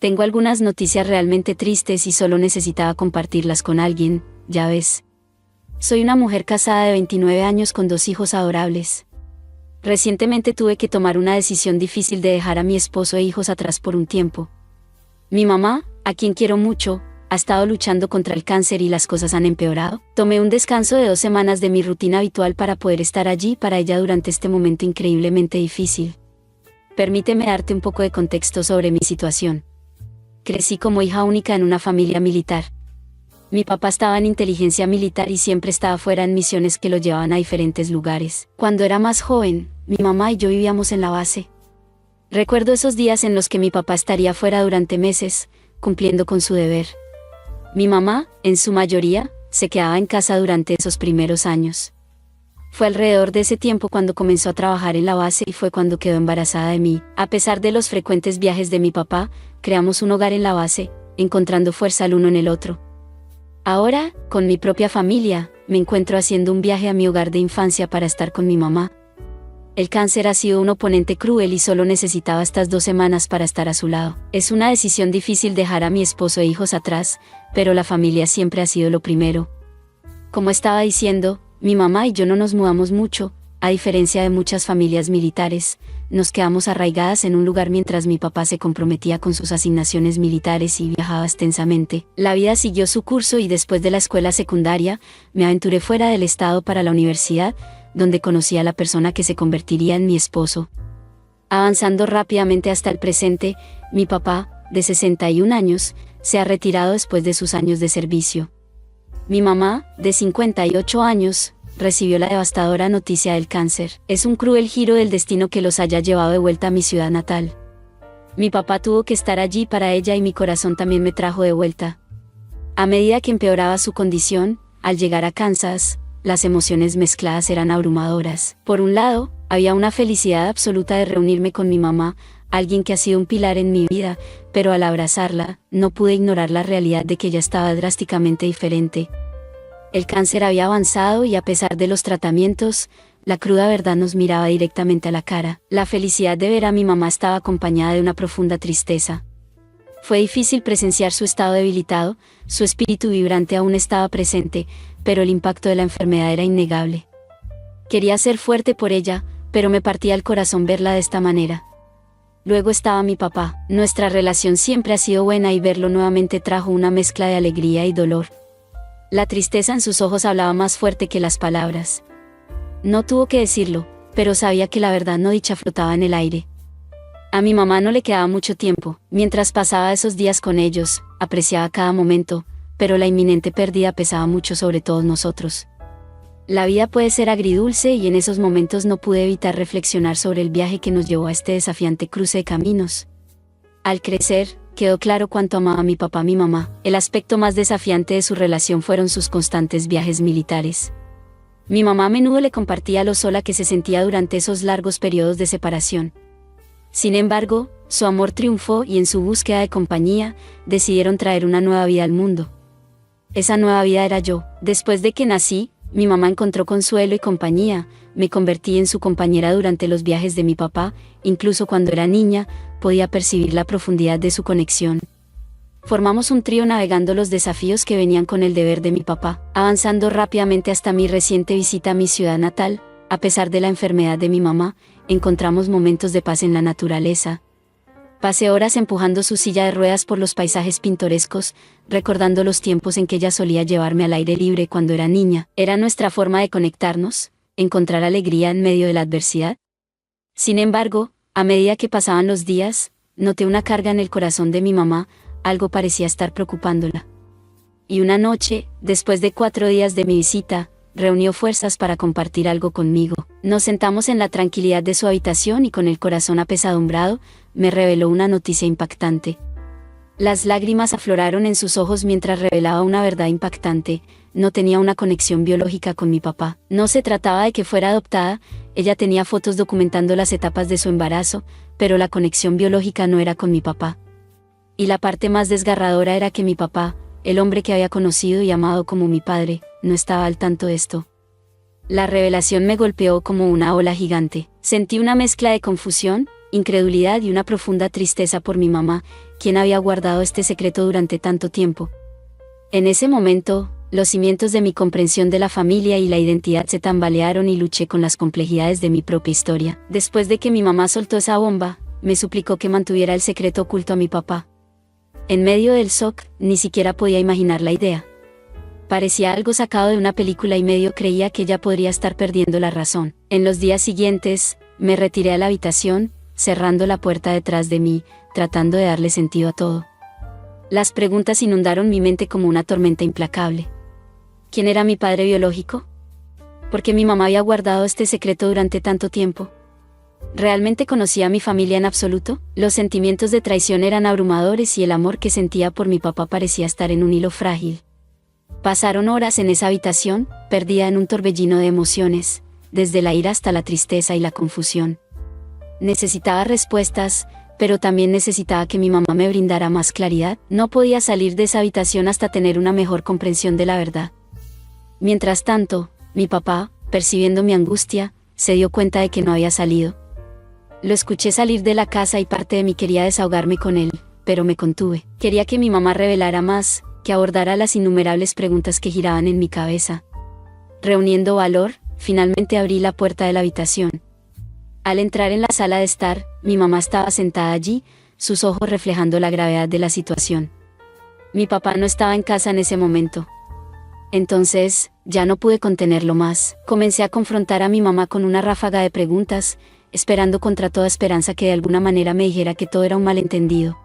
Tengo algunas noticias realmente tristes y solo necesitaba compartirlas con alguien, ya ves. Soy una mujer casada de 29 años con 2 hijos adorables. Recientemente tuve que tomar una decisión difícil de dejar a mi esposo e hijos atrás por un tiempo. Mi mamá, a quien quiero mucho, ha estado luchando contra el cáncer y las cosas han empeorado. Tomé un descanso de 2 semanas de mi rutina habitual para poder estar allí para ella durante este momento increíblemente difícil. Permíteme darte un poco de contexto sobre mi situación. Crecí como hija única en una familia militar. Mi papá estaba en inteligencia militar y siempre estaba fuera en misiones que lo llevaban a diferentes lugares. Cuando era más joven, mi mamá y yo vivíamos en la base. Recuerdo esos días en los que mi papá estaría fuera durante meses, cumpliendo con su deber. Mi mamá, en su mayoría, se quedaba en casa durante esos primeros años. Fue alrededor de ese tiempo cuando comenzó a trabajar en la base y fue cuando quedó embarazada de mí. A pesar de los frecuentes viajes de mi papá, creamos un hogar en la base, encontrando fuerza el uno en el otro. Ahora, con mi propia familia, me encuentro haciendo un viaje a mi hogar de infancia para estar con mi mamá. El cáncer ha sido un oponente cruel y solo necesitaba estas 2 semanas para estar a su lado. Es una decisión difícil dejar a mi esposo e hijos atrás, pero la familia siempre ha sido lo primero. Como estaba diciendo, mi mamá y yo no nos mudamos mucho, a diferencia de muchas familias militares, nos quedamos arraigadas en un lugar mientras mi papá se comprometía con sus asignaciones militares y viajaba extensamente. La vida siguió su curso y después de la escuela secundaria, me aventuré fuera del estado para la universidad, donde conocí a la persona que se convertiría en mi esposo. Avanzando rápidamente hasta el presente, mi papá, de 61 años, se ha retirado después de sus años de servicio. Mi mamá, de 58 años, recibió la devastadora noticia del cáncer. Es un cruel giro del destino que los haya llevado de vuelta a mi ciudad natal. Mi papá tuvo que estar allí para ella y mi corazón también me trajo de vuelta. A medida que empeoraba su condición, al llegar a Kansas, las emociones mezcladas eran abrumadoras. Por un lado, había una felicidad absoluta de reunirme con mi mamá, alguien que ha sido un pilar en mi vida, pero al abrazarla, no pude ignorar la realidad de que ella estaba drásticamente diferente. El cáncer había avanzado y a pesar de los tratamientos, la cruda verdad nos miraba directamente a la cara. La felicidad de ver a mi mamá estaba acompañada de una profunda tristeza. Fue difícil presenciar su estado debilitado, su espíritu vibrante aún estaba presente, pero el impacto de la enfermedad era innegable. Quería ser fuerte por ella, pero me partía el corazón verla de esta manera. Luego estaba mi papá. Nuestra relación siempre ha sido buena y verlo nuevamente trajo una mezcla de alegría y dolor. La tristeza en sus ojos hablaba más fuerte que las palabras. No tuvo que decirlo, pero sabía que la verdad no dicha flotaba en el aire. A mi mamá no le quedaba mucho tiempo. Mientras pasaba esos días con ellos, apreciaba cada momento, pero la inminente pérdida pesaba mucho sobre todos nosotros. La vida puede ser agridulce y en esos momentos no pude evitar reflexionar sobre el viaje que nos llevó a este desafiante cruce de caminos. Al crecer, quedó claro cuánto amaba a mi papá y mi mamá. El aspecto más desafiante de su relación fueron sus constantes viajes militares. Mi mamá a menudo le compartía lo sola que se sentía durante esos largos periodos de separación. Sin embargo, su amor triunfó y en su búsqueda de compañía, decidieron traer una nueva vida al mundo. Esa nueva vida era yo. Después de que nací, mi mamá encontró consuelo y compañía, me convertí en su compañera durante los viajes de mi papá, incluso cuando era niña, podía percibir la profundidad de su conexión. Formamos un trío navegando los desafíos que venían con el deber de mi papá, avanzando rápidamente hasta mi reciente visita a mi ciudad natal. A pesar de la enfermedad de mi mamá, encontramos momentos de paz en la naturaleza. Pasé horas empujando su silla de ruedas por los paisajes pintorescos, recordando los tiempos en que ella solía llevarme al aire libre cuando era niña. Era nuestra forma de conectarnos, encontrar alegría en medio de la adversidad. Sin embargo, a medida que pasaban los días, noté una carga en el corazón de mi mamá, algo parecía estar preocupándola. Y una noche, después de 4 días de mi visita, reunió fuerzas para compartir algo conmigo. Nos sentamos en la tranquilidad de su habitación y con el corazón apesadumbrado, me reveló una noticia impactante. Las lágrimas afloraron en sus ojos mientras revelaba una verdad impactante: no tenía una conexión biológica con mi papá. No se trataba de que fuera adoptada, ella tenía fotos documentando las etapas de su embarazo, pero la conexión biológica no era con mi papá. Y la parte más desgarradora era que mi papá, el hombre que había conocido y amado como mi padre, no estaba al tanto de esto. La revelación me golpeó como una ola gigante. Sentí una mezcla de confusión, incredulidad y una profunda tristeza por mi mamá, quién había guardado este secreto durante tanto tiempo. En ese momento, los cimientos de mi comprensión de la familia y la identidad se tambalearon y luché con las complejidades de mi propia historia. Después de que mi mamá soltó esa bomba, me suplicó que mantuviera el secreto oculto a mi papá. En medio del shock, ni siquiera podía imaginar la idea. Parecía algo sacado de una película y medio creía que ella podría estar perdiendo la razón. En los días siguientes, me retiré a la habitación, cerrando la puerta detrás de mí, tratando de darle sentido a todo. Las preguntas inundaron mi mente como una tormenta implacable. ¿Quién era mi padre biológico? ¿Por qué mi mamá había guardado este secreto durante tanto tiempo? ¿Realmente conocía a mi familia en absoluto? Los sentimientos de traición eran abrumadores y el amor que sentía por mi papá parecía estar en un hilo frágil. Pasaron horas en esa habitación, perdida en un torbellino de emociones, desde la ira hasta la tristeza y la confusión. Necesitaba respuestas, pero también necesitaba que mi mamá me brindara más claridad. No podía salir de esa habitación hasta tener una mejor comprensión de la verdad. Mientras tanto, mi papá, percibiendo mi angustia, se dio cuenta de que no había salido. Lo escuché salir de la casa y parte de mí quería desahogarme con él, pero me contuve. Quería que mi mamá revelara más, que abordara las innumerables preguntas que giraban en mi cabeza. Reuniendo valor, finalmente abrí la puerta de la habitación. Al entrar en la sala de estar, mi mamá estaba sentada allí, sus ojos reflejando la gravedad de la situación. Mi papá no estaba en casa en ese momento. Entonces, ya no pude contenerlo más. Comencé a confrontar a mi mamá con una ráfaga de preguntas, esperando contra toda esperanza que de alguna manera me dijera que todo era un malentendido.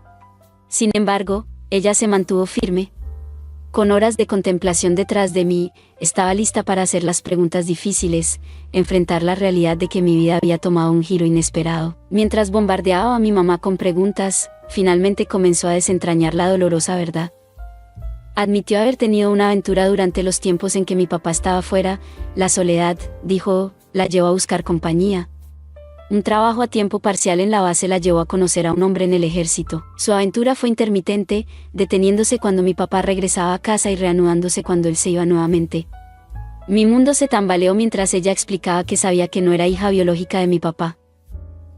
Sin embargo, ella se mantuvo firme. Con horas de contemplación detrás de mí, estaba lista para hacer las preguntas difíciles, enfrentar la realidad de que mi vida había tomado un giro inesperado. Mientras bombardeaba a mi mamá con preguntas, finalmente comenzó a desentrañar la dolorosa verdad. Admitió haber tenido una aventura durante los tiempos en que mi papá estaba fuera. La soledad, dijo, la llevó a buscar compañía. Un trabajo a tiempo parcial en la base la llevó a conocer a un hombre en el ejército. Su aventura fue intermitente, deteniéndose cuando mi papá regresaba a casa y reanudándose cuando él se iba nuevamente. Mi mundo se tambaleó mientras ella explicaba que sabía que no era hija biológica de mi papá.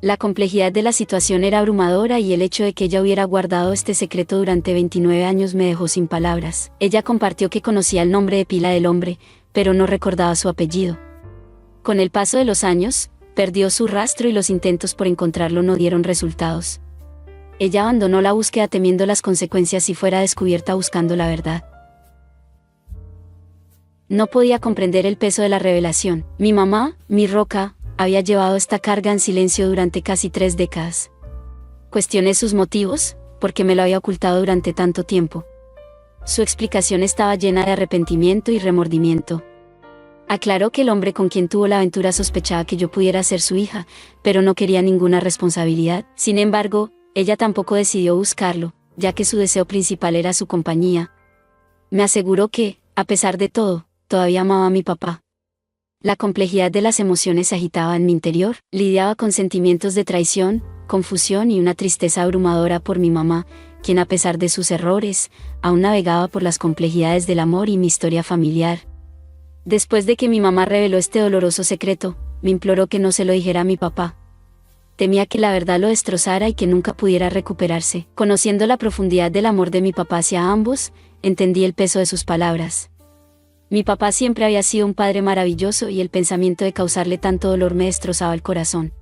La complejidad de la situación era abrumadora y el hecho de que ella hubiera guardado este secreto durante 29 años me dejó sin palabras. Ella compartió que conocía el nombre de pila del hombre, pero no recordaba su apellido. Con el paso de los años, perdió su rastro y los intentos por encontrarlo no dieron resultados. Ella abandonó la búsqueda temiendo las consecuencias si fuera descubierta buscando la verdad. No podía comprender el peso de la revelación. Mi mamá, mi roca, había llevado esta carga en silencio durante casi 3 décadas. Cuestioné sus motivos, porque me lo había ocultado durante tanto tiempo. Su explicación estaba llena de arrepentimiento y remordimiento. Aclaró que el hombre con quien tuvo la aventura sospechaba que yo pudiera ser su hija, pero no quería ninguna responsabilidad. Sin embargo, ella tampoco decidió buscarlo, ya que su deseo principal era su compañía. Me aseguró que, a pesar de todo, todavía amaba a mi papá. La complejidad de las emociones se agitaba en mi interior, lidiaba con sentimientos de traición, confusión y una tristeza abrumadora por mi mamá, quien a pesar de sus errores, aún navegaba por las complejidades del amor y mi historia familiar. Después de que mi mamá reveló este doloroso secreto, me imploró que no se lo dijera a mi papá. Temía que la verdad lo destrozara y que nunca pudiera recuperarse. Conociendo la profundidad del amor de mi papá hacia ambos, entendí el peso de sus palabras. Mi papá siempre había sido un padre maravilloso y el pensamiento de causarle tanto dolor me destrozaba el corazón.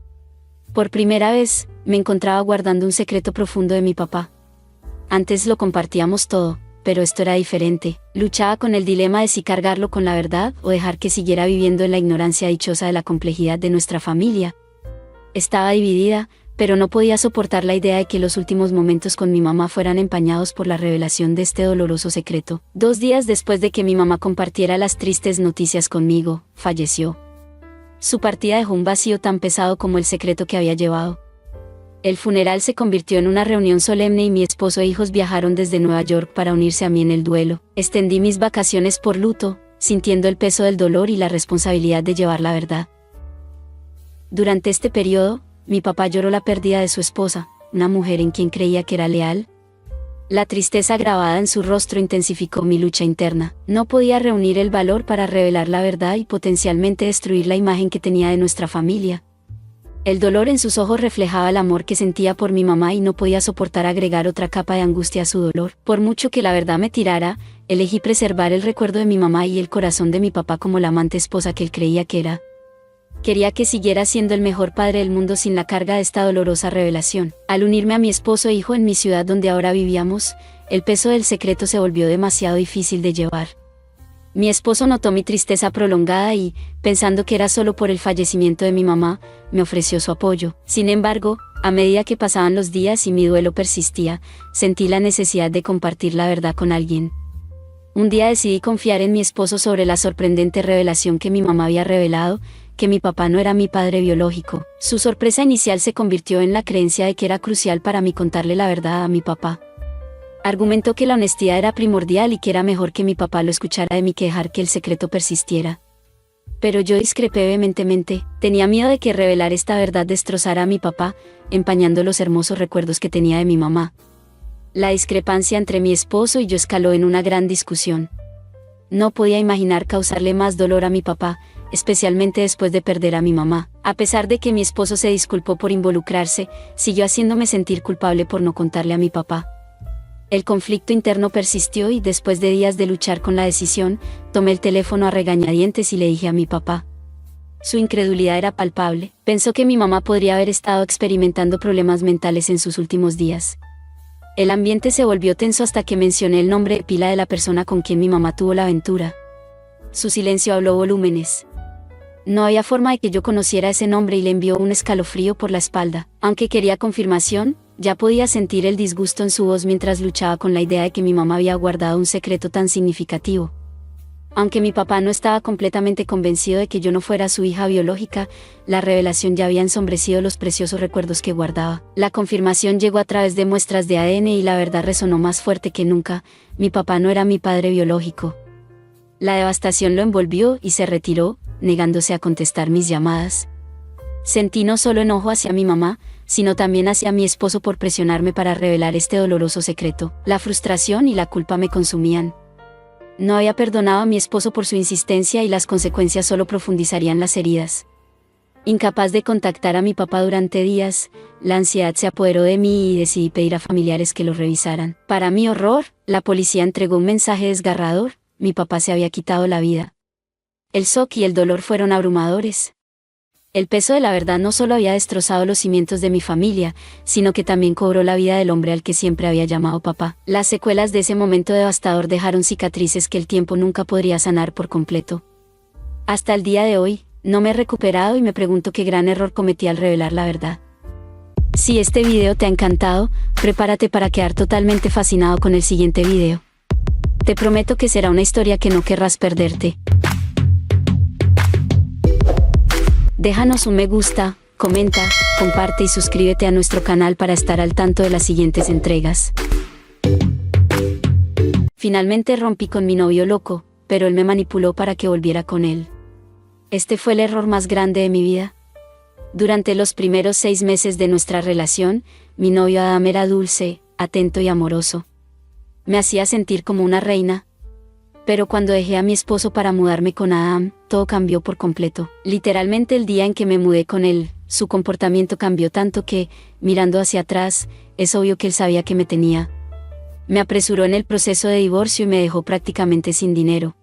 Por primera vez, me encontraba guardando un secreto profundo de mi papá. Antes lo compartíamos todo, pero esto era diferente. Luchaba con el dilema de si cargarlo con la verdad o dejar que siguiera viviendo en la ignorancia dichosa de la complejidad de nuestra familia. Estaba dividida, pero no podía soportar la idea de que los últimos momentos con mi mamá fueran empañados por la revelación de este doloroso secreto. 2 días después de que mi mamá compartiera las tristes noticias conmigo, falleció. Su partida dejó un vacío tan pesado como el secreto que había llevado. El funeral se convirtió en una reunión solemne y mi esposo e hijos viajaron desde Nueva York para unirse a mí en el duelo. Extendí mis vacaciones por luto, sintiendo el peso del dolor y la responsabilidad de llevar la verdad. Durante este periodo, mi papá lloró la pérdida de su esposa, una mujer en quien creía que era leal. La tristeza grabada en su rostro intensificó mi lucha interna. No podía reunir el valor para revelar la verdad y potencialmente destruir la imagen que tenía de nuestra familia. El dolor en sus ojos reflejaba el amor que sentía por mi mamá y no podía soportar agregar otra capa de angustia a su dolor. Por mucho que la verdad me tirara, elegí preservar el recuerdo de mi mamá y el corazón de mi papá como la amante esposa que él creía que era. Quería que siguiera siendo el mejor padre del mundo sin la carga de esta dolorosa revelación. Al unirme a mi esposo e hijo en mi ciudad donde ahora vivíamos, el peso del secreto se volvió demasiado difícil de llevar. Mi esposo notó mi tristeza prolongada y, pensando que era solo por el fallecimiento de mi mamá, me ofreció su apoyo. Sin embargo, a medida que pasaban los días y mi duelo persistía, sentí la necesidad de compartir la verdad con alguien. Un día decidí confiar en mi esposo sobre la sorprendente revelación que mi mamá había revelado, que mi papá no era mi padre biológico. Su sorpresa inicial se convirtió en la creencia de que era crucial para mí contarle la verdad a mi papá. Argumentó que la honestidad era primordial y que era mejor que mi papá lo escuchara de mí que dejar que el secreto persistiera. Pero yo discrepé vehementemente, tenía miedo de que revelar esta verdad destrozara a mi papá, empañando los hermosos recuerdos que tenía de mi mamá. La discrepancia entre mi esposo y yo escaló en una gran discusión. No podía imaginar causarle más dolor a mi papá, especialmente después de perder a mi mamá. A pesar de que mi esposo se disculpó por involucrarse, siguió haciéndome sentir culpable por no contarle a mi papá. El conflicto interno persistió y después de días de luchar con la decisión, tomé el teléfono a regañadientes y le dije a mi papá. Su incredulidad era palpable. Pensó que mi mamá podría haber estado experimentando problemas mentales en sus últimos días. El ambiente se volvió tenso hasta que mencioné el nombre de pila de la persona con quien mi mamá tuvo la aventura. Su silencio habló volúmenes. No había forma de que yo conociera ese nombre y le envió un escalofrío por la espalda. Aunque quería confirmación, ya podía sentir el disgusto en su voz mientras luchaba con la idea de que mi mamá había guardado un secreto tan significativo. Aunque mi papá no estaba completamente convencido de que yo no fuera su hija biológica, la revelación ya había ensombrecido los preciosos recuerdos que guardaba. La confirmación llegó a través de muestras de ADN y la verdad resonó más fuerte que nunca: mi papá no era mi padre biológico. La devastación lo envolvió y se retiró, negándose a contestar mis llamadas. Sentí no solo enojo hacia mi mamá, sino también hacia mi esposo por presionarme para revelar este doloroso secreto. La frustración y la culpa me consumían. No había perdonado a mi esposo por su insistencia y las consecuencias solo profundizarían las heridas. Incapaz de contactar a mi papá durante días, la ansiedad se apoderó de mí y decidí pedir a familiares que lo revisaran. Para mi horror, la policía entregó un mensaje desgarrador: mi papá se había quitado la vida. El shock y el dolor fueron abrumadores. El peso de la verdad no solo había destrozado los cimientos de mi familia, sino que también cobró la vida del hombre al que siempre había llamado papá. Las secuelas de ese momento devastador dejaron cicatrices que el tiempo nunca podría sanar por completo. Hasta el día de hoy, no me he recuperado y me pregunto qué gran error cometí al revelar la verdad. Si este video te ha encantado, prepárate para quedar totalmente fascinado con el siguiente video. Te prometo que será una historia que no querrás perderte. Déjanos un me gusta, comenta, comparte y suscríbete a nuestro canal para estar al tanto de las siguientes entregas. Finalmente rompí con mi novio loco, pero él me manipuló para que volviera con él. Este fue el error más grande de mi vida. Durante los primeros 6 meses de nuestra relación, mi novio Adam era dulce, atento y amoroso. Me hacía sentir como una reina. Pero cuando dejé a mi esposo para mudarme con Adam, todo cambió por completo. Literalmente el día en que me mudé con él, su comportamiento cambió tanto que, mirando hacia atrás, es obvio que él sabía que me tenía. Me apresuró en el proceso de divorcio y me dejó prácticamente sin dinero.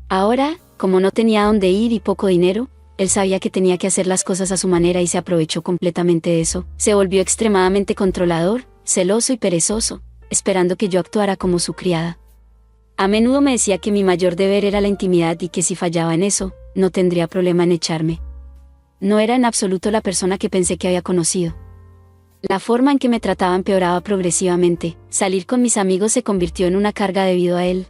Ahora, como no tenía dónde ir y poco dinero, él sabía que tenía que hacer las cosas a su manera y se aprovechó completamente de eso. Se volvió extremadamente controlador, celoso y perezoso, esperando que yo actuara como su criada. A menudo me decía que mi mayor deber era la intimidad y que si fallaba en eso, no tendría problema en echarme. No era en absoluto la persona que pensé que había conocido. La forma en que me trataba empeoraba progresivamente. Salir con mis amigos se convirtió en una carga debido a él.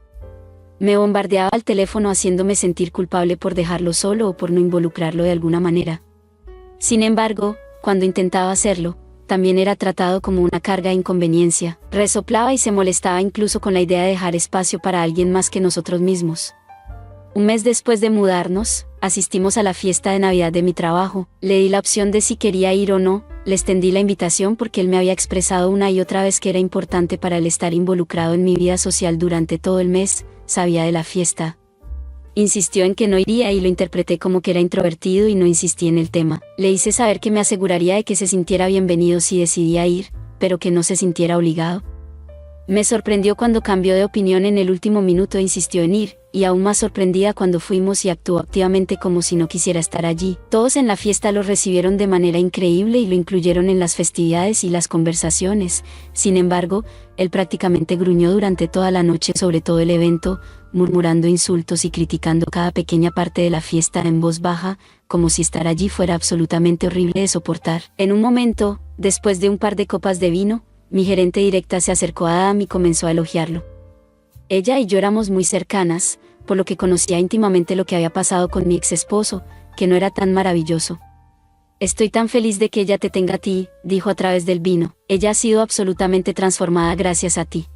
Me bombardeaba al teléfono haciéndome sentir culpable por dejarlo solo o por no involucrarlo de alguna manera. Sin embargo, cuando intentaba hacerlo, también era tratado como una carga e inconveniencia. Resoplaba y se molestaba incluso con la idea de dejar espacio para alguien más que nosotros mismos. Un mes después de mudarnos, asistimos a la fiesta de Navidad de mi trabajo. Le di la opción de si quería ir o no, le extendí la invitación porque él me había expresado una y otra vez que era importante para él estar involucrado en mi vida social durante todo el mes, sabía de la fiesta. Insistió en que no iría y lo interpreté como que era introvertido y no insistí en el tema. Le hice saber que me aseguraría de que se sintiera bienvenido si decidía ir, pero que no se sintiera obligado. Me sorprendió cuando cambió de opinión en el último minuto e insistió en ir, y aún más sorprendida cuando fuimos y actuó activamente como si no quisiera estar allí. Todos en la fiesta lo recibieron de manera increíble y lo incluyeron en las festividades y las conversaciones. Sin embargo, él prácticamente gruñó durante toda la noche sobre todo el evento, murmurando insultos y criticando cada pequeña parte de la fiesta en voz baja, como si estar allí fuera absolutamente horrible de soportar. En un momento, después de un par de copas de vino, mi gerente directa se acercó a Adam y comenzó a elogiarlo. Ella y yo éramos muy cercanas, por lo que conocía íntimamente lo que había pasado con mi ex esposo, que no era tan maravilloso. Estoy tan feliz de que ella te tenga a ti, dijo a través del vino. Ella ha sido absolutamente transformada gracias a ti.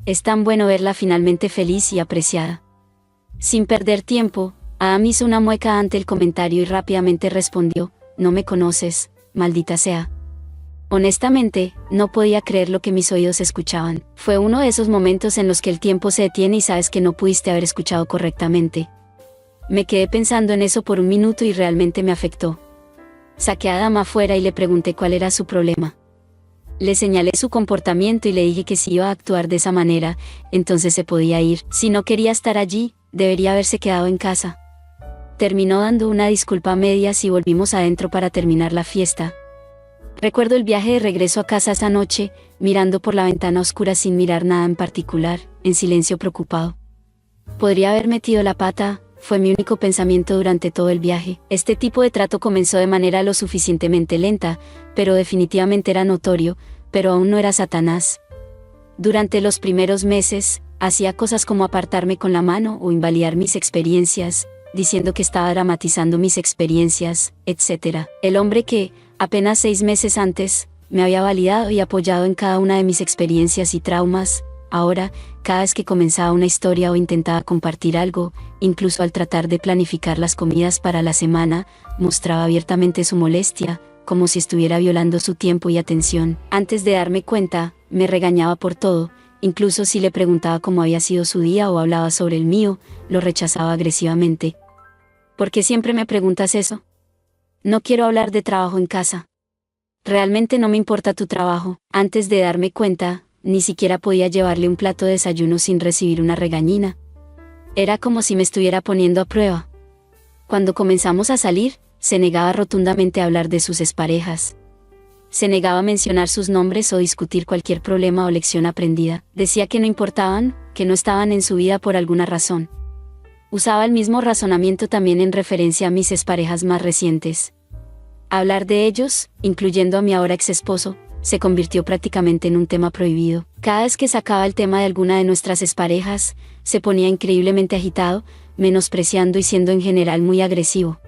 Es tan bueno verla finalmente feliz y apreciada. Sin perder tiempo, Adam hizo una mueca ante el comentario y rápidamente respondió, no me conoces, maldita sea. Honestamente, no podía creer lo que mis oídos escuchaban. Fue uno de esos momentos en los que el tiempo se detiene y sabes que no pudiste haber escuchado correctamente. Me quedé pensando en eso por un minuto y realmente me afectó. Saqué a Adam afuera y le pregunté cuál era su problema. Le señalé su comportamiento y le dije que si iba a actuar de esa manera, entonces se podía ir. Si no quería estar allí, debería haberse quedado en casa. Terminó dando una disculpa a medias y volvimos adentro para terminar la fiesta. Recuerdo el viaje de regreso a casa esa noche, mirando por la ventana oscura sin mirar nada en particular, en silencio preocupado. Podría haber metido la pata, fue mi único pensamiento durante todo el viaje. Este tipo de trato comenzó de manera lo suficientemente lenta, pero definitivamente era notorio, pero aún no era Satanás. Durante los primeros meses, hacía cosas como apartarme con la mano o invalidar mis experiencias, diciendo que estaba dramatizando mis experiencias, etc. El hombre que, apenas 6 meses antes, me había validado y apoyado en cada una de mis experiencias y traumas, ahora, cada vez que comenzaba una historia o intentaba compartir algo, incluso al tratar de planificar las comidas para la semana, mostraba abiertamente su molestia, como si estuviera violando su tiempo y atención. Antes de darme cuenta, me regañaba por todo, incluso si le preguntaba cómo había sido su día o hablaba sobre el mío, lo rechazaba agresivamente. ¿Por qué siempre me preguntas eso? No quiero hablar de trabajo en casa. Realmente no me importa tu trabajo. Antes de darme cuenta, ni siquiera podía llevarle un plato de desayuno sin recibir una regañina. Era como si me estuviera poniendo a prueba. Cuando comenzamos a salir, se negaba rotundamente a hablar de sus exparejas. Se negaba a mencionar sus nombres o discutir cualquier problema o lección aprendida. Decía que no importaban, que no estaban en su vida por alguna razón. Usaba el mismo razonamiento también en referencia a mis exparejas más recientes. Hablar de ellos, incluyendo a mi ahora ex esposo, se convirtió prácticamente en un tema prohibido. Cada vez que sacaba el tema de alguna de nuestras exparejas, se ponía increíblemente agitado, menospreciando y siendo en general muy agresivo.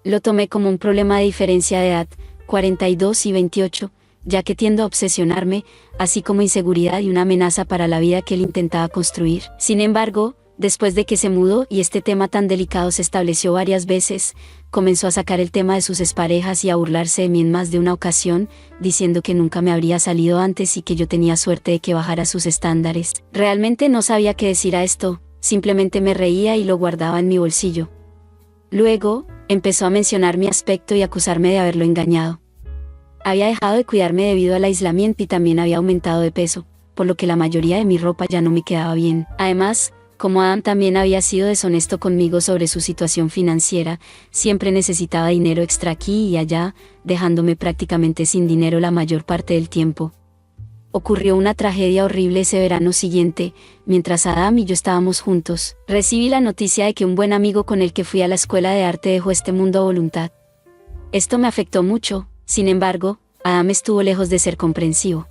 Lo tomé como un problema de diferencia de edad, 42 y 28, ya que tiendo a obsesionarme, así como inseguridad y una amenaza para la vida que él intentaba construir. Sin embargo, después de que se mudó y este tema tan delicado se estableció varias veces, comenzó a sacar el tema de sus exparejas y a burlarse de mí en más de una ocasión, diciendo que nunca me habría salido antes y que yo tenía suerte de que bajara sus estándares. Realmente no sabía qué decir a esto, simplemente me reía y lo guardaba en mi bolsillo. Luego, empezó a mencionar mi aspecto y acusarme de haberlo engañado. Había dejado de cuidarme debido al aislamiento y también había aumentado de peso, por lo que la mayoría de mi ropa ya no me quedaba bien. Además, como Adam también había sido deshonesto conmigo sobre su situación financiera, siempre necesitaba dinero extra aquí y allá, dejándome prácticamente sin dinero la mayor parte del tiempo. Ocurrió una tragedia horrible ese verano siguiente, mientras Adam y yo estábamos juntos. Recibí la noticia de que un buen amigo con el que fui a la escuela de arte dejó este mundo a voluntad. Esto me afectó mucho, sin embargo, Adam estuvo lejos de ser comprensivo.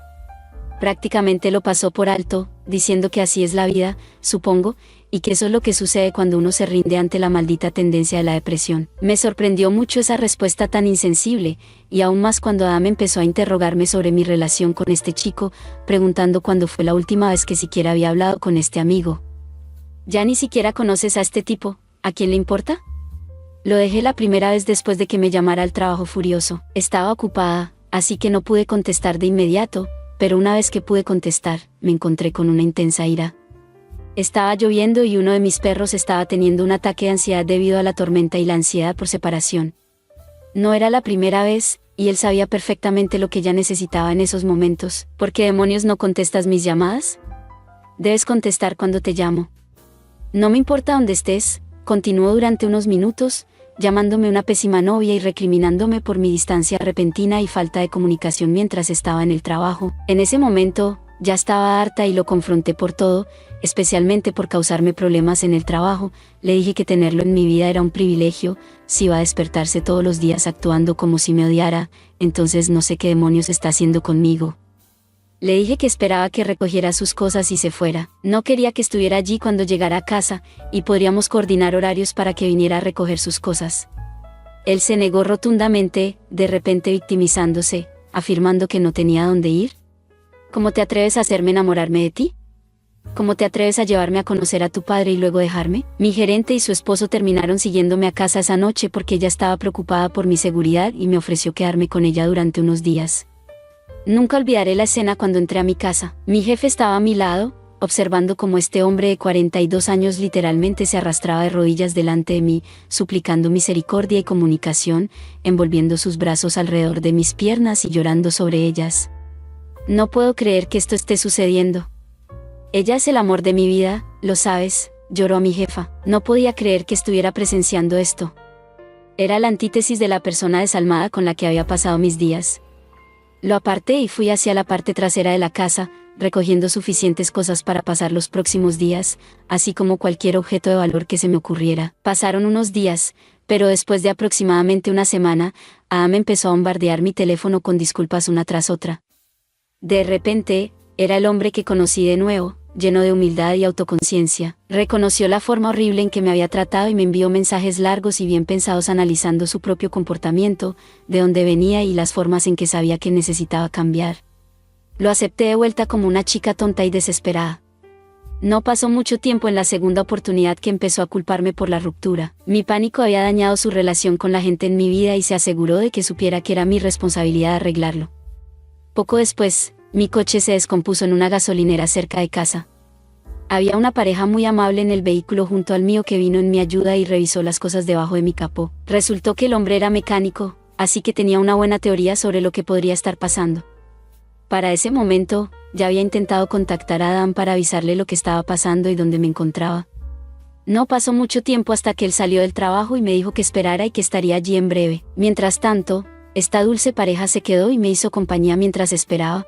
Prácticamente lo pasó por alto, diciendo que así es la vida, supongo, y que eso es lo que sucede cuando uno se rinde ante la maldita tendencia de la depresión. Me sorprendió mucho esa respuesta tan insensible, y aún más cuando Adam empezó a interrogarme sobre mi relación con este chico, preguntando cuándo fue la última vez que siquiera había hablado con este amigo. ¿Ya ni siquiera conoces a este tipo? ¿A quién le importa? Lo dejé la primera vez después de que me llamara al trabajo furioso. Estaba ocupada, así que no pude contestar de inmediato, pero una vez que pude contestar, me encontré con una intensa ira. Estaba lloviendo y uno de mis perros estaba teniendo un ataque de ansiedad debido a la tormenta y la ansiedad por separación. No era la primera vez, y él sabía perfectamente lo que ella necesitaba en esos momentos. ¿Por qué demonios no contestas mis llamadas? Debes contestar cuando te llamo. No me importa dónde estés, continuó durante unos minutos, llamándome una pésima novia y recriminándome por mi distancia repentina y falta de comunicación mientras estaba en el trabajo. En ese momento, ya estaba harta y lo confronté por todo, especialmente por causarme problemas en el trabajo. Le dije que tenerlo en mi vida era un privilegio. Si iba a despertarse todos los días actuando como si me odiara, entonces no sé qué demonios está haciendo conmigo. Le dije que esperaba que recogiera sus cosas y se fuera. No quería que estuviera allí cuando llegara a casa, y podríamos coordinar horarios para que viniera a recoger sus cosas. Él se negó rotundamente, de repente victimizándose, afirmando que no tenía dónde ir. ¿Cómo te atreves a hacerme enamorarme de ti? ¿Cómo te atreves a llevarme a conocer a tu padre y luego dejarme? Mi gerente y su esposo terminaron siguiéndome a casa esa noche porque ella estaba preocupada por mi seguridad y me ofreció quedarme con ella durante unos días. Nunca olvidaré la escena cuando entré a mi casa. Mi jefe estaba a mi lado, observando cómo este hombre de 42 años literalmente se arrastraba de rodillas delante de mí, suplicando misericordia y comunicación, envolviendo sus brazos alrededor de mis piernas y llorando sobre ellas. No puedo creer que esto esté sucediendo. Ella es el amor de mi vida, lo sabes, lloró a mi jefa. No podía creer que estuviera presenciando esto. Era la antítesis de la persona desalmada con la que había pasado mis días. Lo aparté y fui hacia la parte trasera de la casa, recogiendo suficientes cosas para pasar los próximos días, así como cualquier objeto de valor que se me ocurriera. Pasaron unos días, pero después de aproximadamente una semana, Adam empezó a bombardear mi teléfono con disculpas una tras otra. De repente, era el hombre que conocí de nuevo, lleno de humildad y autoconciencia. Reconoció la forma horrible en que me había tratado y me envió mensajes largos y bien pensados analizando su propio comportamiento, de dónde venía y las formas en que sabía que necesitaba cambiar. Lo acepté de vuelta como una chica tonta y desesperada. No pasó mucho tiempo en la segunda oportunidad que empezó a culparme por la ruptura. Mi pánico había dañado su relación con la gente en mi vida y se aseguró de que supiera que era mi responsabilidad arreglarlo. Poco después, mi coche se descompuso en una gasolinera cerca de casa. Había una pareja muy amable en el vehículo junto al mío que vino en mi ayuda y revisó las cosas debajo de mi capó. Resultó que el hombre era mecánico, así que tenía una buena teoría sobre lo que podría estar pasando. Para ese momento, ya había intentado contactar a Adam para avisarle lo que estaba pasando y dónde me encontraba. No pasó mucho tiempo hasta que él salió del trabajo y me dijo que esperara y que estaría allí en breve. Mientras tanto, esta dulce pareja se quedó y me hizo compañía mientras esperaba.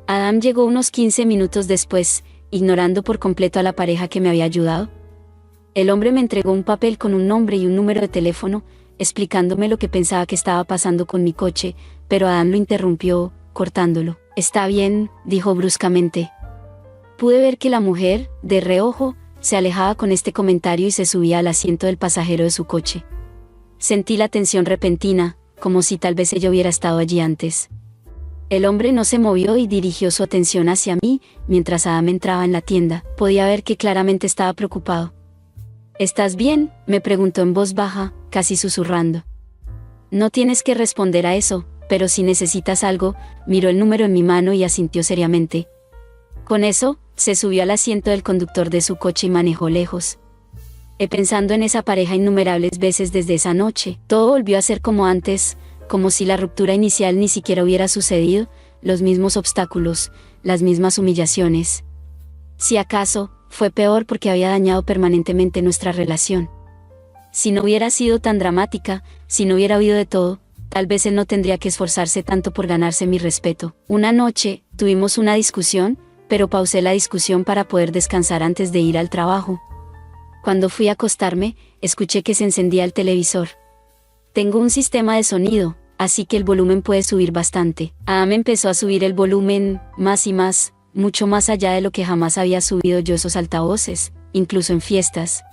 Adam llegó unos 15 minutos después, ignorando por completo a la pareja que me había ayudado. El hombre me entregó un papel con un nombre y un número de teléfono, explicándome lo que pensaba que estaba pasando con mi coche, pero Adam lo interrumpió, cortándolo. «Está bien», dijo bruscamente. Pude ver que la mujer, de reojo, se alejaba con este comentario y se subía al asiento del pasajero de su coche. Sentí la tensión repentina, como si tal vez ella hubiera estado allí antes. El hombre no se movió y dirigió su atención hacia mí, mientras Adam entraba en la tienda. Podía ver que claramente estaba preocupado. «¿Estás bien?», me preguntó en voz baja, casi susurrando. «No tienes que responder a eso, pero si necesitas algo», miró el número en mi mano y asintió seriamente. Con eso, se subió al asiento del conductor de su coche y manejó lejos. He pensado en esa pareja innumerables veces desde esa noche. Todo volvió a ser como antes, como si la ruptura inicial ni siquiera hubiera sucedido, los mismos obstáculos, las mismas humillaciones. Si acaso, fue peor porque había dañado permanentemente nuestra relación. Si no hubiera sido tan dramática, si no hubiera oído de todo, tal vez él no tendría que esforzarse tanto por ganarse mi respeto. Una noche, tuvimos una discusión, pero pausé la discusión para poder descansar antes de ir al trabajo. Cuando fui a acostarme, escuché que se encendía el televisor. Tengo un sistema de sonido, así que el volumen puede subir bastante. Adam empezó a subir el volumen, más y más, mucho más allá de lo que jamás había subido yo esos altavoces, incluso en fiestas.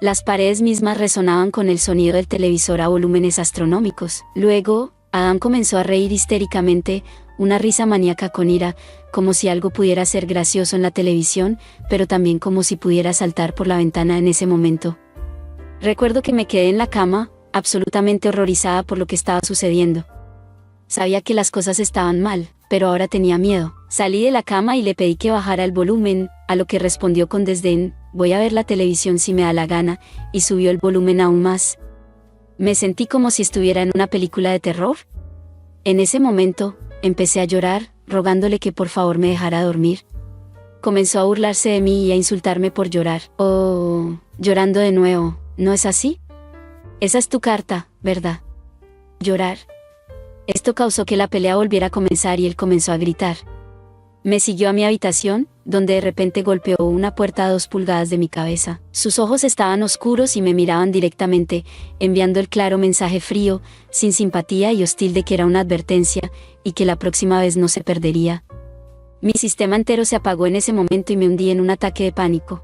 Las paredes mismas resonaban con el sonido del televisor a volúmenes astronómicos. Luego, Adam comenzó a reír histéricamente, una risa maníaca con ira, como si algo pudiera ser gracioso en la televisión, pero también como si pudiera saltar por la ventana en ese momento. Recuerdo que me quedé en la cama, absolutamente horrorizada por lo que estaba sucediendo. Sabía que las cosas estaban mal, pero ahora tenía miedo. Salí de la cama y le pedí que bajara el volumen, a lo que respondió con desdén: voy a ver la televisión si me da la gana, y subió el volumen aún más. Me sentí como si estuviera en una película de terror. En ese momento, empecé a llorar, rogándole que por favor me dejara dormir. Comenzó a burlarse de mí y a insultarme por llorar. Oh, llorando de nuevo, ¿no es así? Esa es tu carta, ¿verdad? Llorar. Esto causó que la pelea volviera a comenzar y él comenzó a gritar. Me siguió a mi habitación, donde de repente golpeó una puerta a 2 pulgadas de mi cabeza. Sus ojos estaban oscuros y me miraban directamente, enviando el claro mensaje frío, sin simpatía y hostil de que era una advertencia, y que la próxima vez no se perdería. Mi sistema entero se apagó en ese momento y me hundí en un ataque de pánico.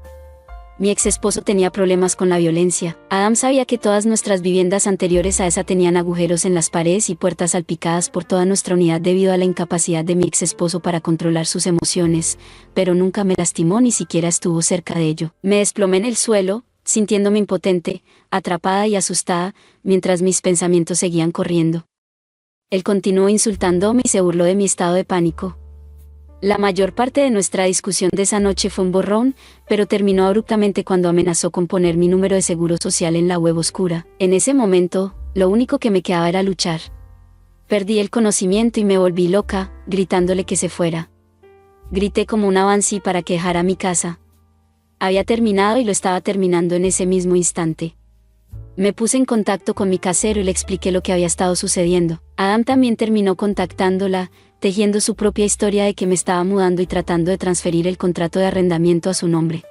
Mi ex esposo tenía problemas con la violencia. Adam sabía que todas nuestras viviendas anteriores a esa tenían agujeros en las paredes y puertas salpicadas por toda nuestra unidad debido a la incapacidad de mi ex esposo para controlar sus emociones, pero nunca me lastimó, ni siquiera estuvo cerca de ello. Me desplomé en el suelo, sintiéndome impotente, atrapada y asustada, mientras mis pensamientos seguían corriendo. Él continuó insultándome y se burló de mi estado de pánico. La mayor parte de nuestra discusión de esa noche fue un borrón, pero terminó abruptamente cuando amenazó con poner mi número de seguro social en la web oscura. En ese momento, lo único que me quedaba era luchar. Perdí el conocimiento y me volví loca, gritándole que se fuera. Grité como una Banshee para que dejara mi casa. Había terminado y lo estaba terminando en ese mismo instante. Me puse en contacto con mi casero y le expliqué lo que había estado sucediendo. Adam también terminó contactándola, tejiendo su propia historia de que me estaba mudando y tratando de transferir el contrato de arrendamiento a su nombre.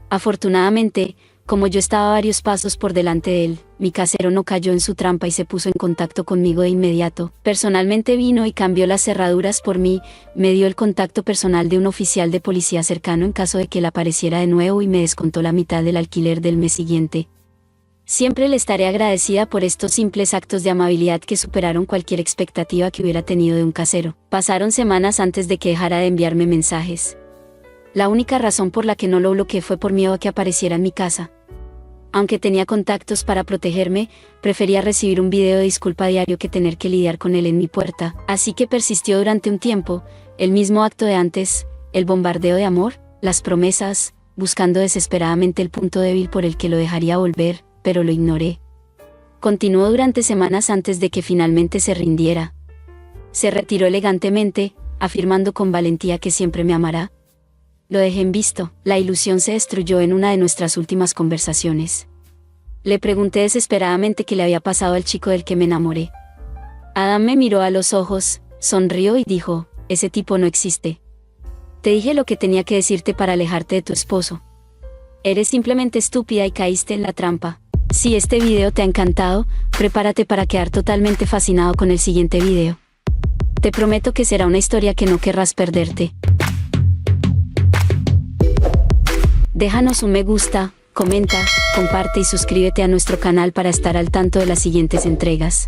Afortunadamente, como yo estaba varios pasos por delante de él, mi casero no cayó en su trampa y se puso en contacto conmigo de inmediato. Personalmente vino y cambió las cerraduras por mí, me dio el contacto personal de un oficial de policía cercano en caso de que él apareciera de nuevo y me descontó la mitad del alquiler del mes siguiente. Siempre le estaré agradecida por estos simples actos de amabilidad que superaron cualquier expectativa que hubiera tenido de un casero. Pasaron semanas antes de que dejara de enviarme mensajes. La única razón por la que no lo bloqueé fue por miedo a que apareciera en mi casa. Aunque tenía contactos para protegerme, prefería recibir un video de disculpa diario que tener que lidiar con él en mi puerta. Así que persistió durante un tiempo, el mismo acto de antes, el bombardeo de amor, las promesas, buscando desesperadamente el punto débil por el que lo dejaría volver, pero lo ignoré. Continuó durante semanas antes de que finalmente se rindiera. Se retiró elegantemente, afirmando con valentía que siempre me amará. Lo dejé en visto. La ilusión se destruyó en una de nuestras últimas conversaciones. Le pregunté desesperadamente qué le había pasado al chico del que me enamoré. Adam me miró a los ojos, sonrió y dijo: ese tipo no existe. Te dije lo que tenía que decirte para alejarte de tu esposo. Eres simplemente estúpida y caíste en la trampa. Si este video te ha encantado, prepárate para quedar totalmente fascinado con el siguiente video. Te prometo que será una historia que no querrás perderte. Déjanos un me gusta, comenta, comparte y suscríbete a nuestro canal para estar al tanto de las siguientes entregas.